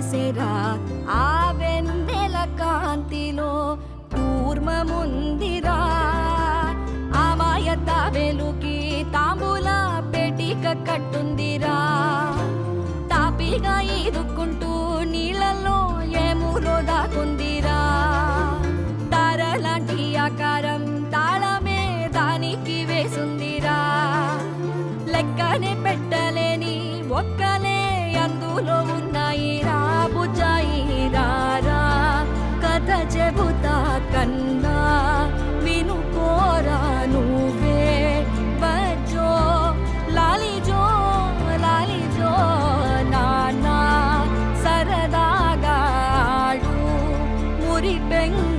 పూసెరా ఆ వెన్నెల కాంతిలో కూర్మముందిరా ఆమాయత వెలుకి తాంబూల పెటిక కట్టుందిరా తాపిగా ఈదుకుంటూ నీళ్ళల్లో ఏములో దాకుందిరా తారలాంటి ఆకారం తాళమే దానికి వేసుందిరా లెక్కనే పెట్టలేని ఒక్కలే అందులో ఉన్నాయిరా బుజ్జాయి రారా కథ చెబుతా కన్నా